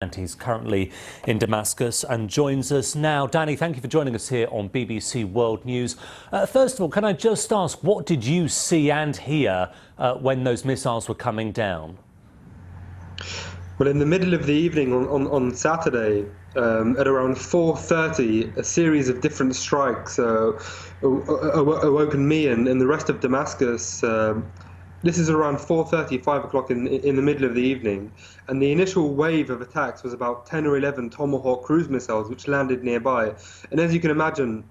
And he's currently in Damascus and joins us now. Danny, thank you for joining us here on BBC World News. First of all, can I just ask, what did you see and hear when those missiles were coming down? Well, in the middle of the evening on Saturday, at around 4:30, a series of different strikes awoken me and the rest of Damascus. This is around 4:30, 5 o'clock in the middle of the evening, and the initial wave of attacks was about 10 or 11 Tomahawk cruise missiles which landed nearby. And as you can imagine,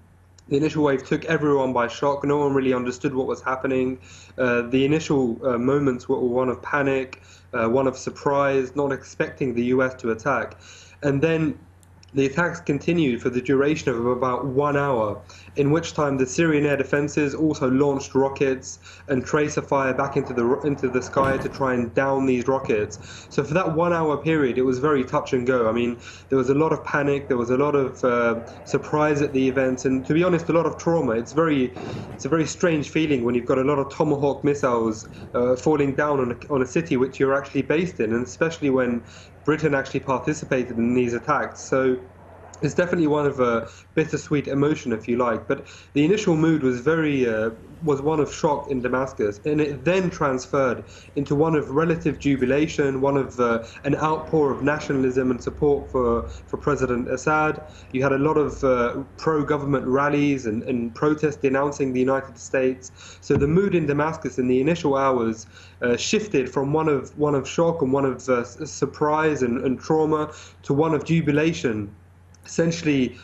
the initial wave took everyone by shock. No one really understood what was happening. The initial moments were one of panic, one of surprise, not expecting the US to attack. And then the attacks continued for the duration of about 1 hour, in which time the Syrian air defences also launched rockets and tracer fire back into the sky to try and down these rockets. So for that 1 hour period, it was very touch and go. I mean, there was a lot of panic, there was a lot of surprise at the events, and to be honest, a lot of trauma. It's a very strange feeling when you've got a lot of Tomahawk missiles falling down on a city which you're actually based in, and especially when Britain actually participated in these attacks. So it's definitely one of a bittersweet emotion, if you like. But the initial mood was was one of shock in Damascus, and it then transferred into one of relative jubilation, one of an outpour of nationalism and support for President Assad. You had a lot of pro-government rallies and protests denouncing the United States. So the mood in Damascus in the initial hours shifted from one of shock and one of surprise and trauma to one of jubilation, essentially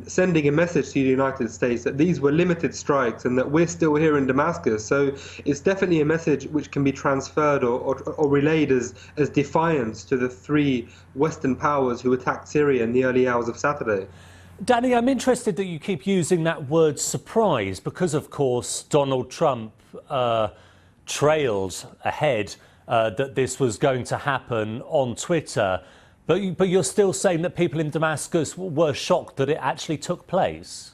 sending a message to the United States that these were limited strikes and that we're still here in Damascus. So it's definitely a message which can be transferred or relayed as defiance to the three Western powers who attacked Syria in the early hours of Saturday. Danny, I'm interested that you keep using that word surprise because, of course, Donald Trump trailed ahead that this was going to happen on Twitter. But you're still saying that people in Damascus were shocked that it actually took place?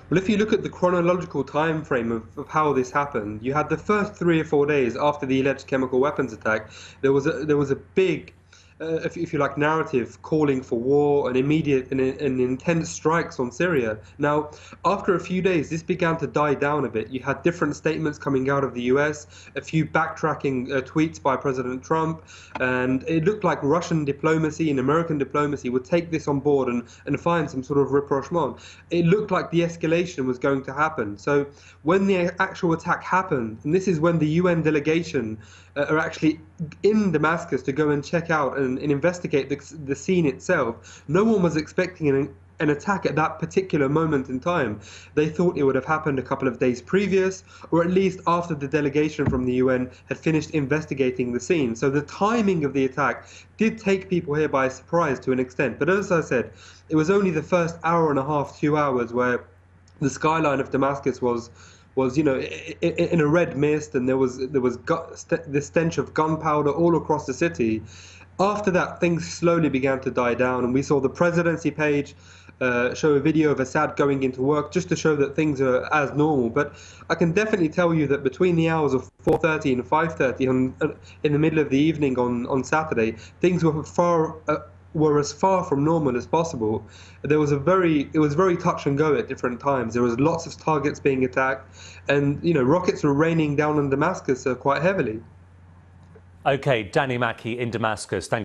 Well, if you look at the chronological time frame of how this happened, you had the first 3 or 4 days after the alleged chemical weapons attack. There was a big, if you like, narrative calling for war and immediate and intense strikes on Syria. Now, after a few days, this began to die down a bit. You had different statements coming out of the US, a few backtracking tweets by President Trump, and it looked like Russian diplomacy and American diplomacy would take this on board and find some sort of rapprochement. It looked like the escalation was going to happen. So when the actual attack happened, and this is when the UN delegation are actually in Damascus to go and check out and investigate the scene itself, no one was expecting an attack at that particular moment in time. They thought it would have happened a couple of days previous, or at least after the delegation from the UN had finished investigating the scene. So the timing of the attack did take people here by surprise to an extent. But as I said, it was only the first hour and a half, 2 hours, where the skyline of Damascus was in a red mist, and there was the stench of gunpowder all across the city. After that, things slowly began to die down, and we saw the presidency page show a video of Assad going into work just to show that things are as normal. But I can definitely tell you that between the hours of 4:30 and 5:30 in the middle of the evening on Saturday, things were as far from normal as possible. It was very touch and go at different times. There was lots of targets being attacked, and rockets were raining down on Damascus quite heavily. Okay, Danny Makki in Damascus. Thank you.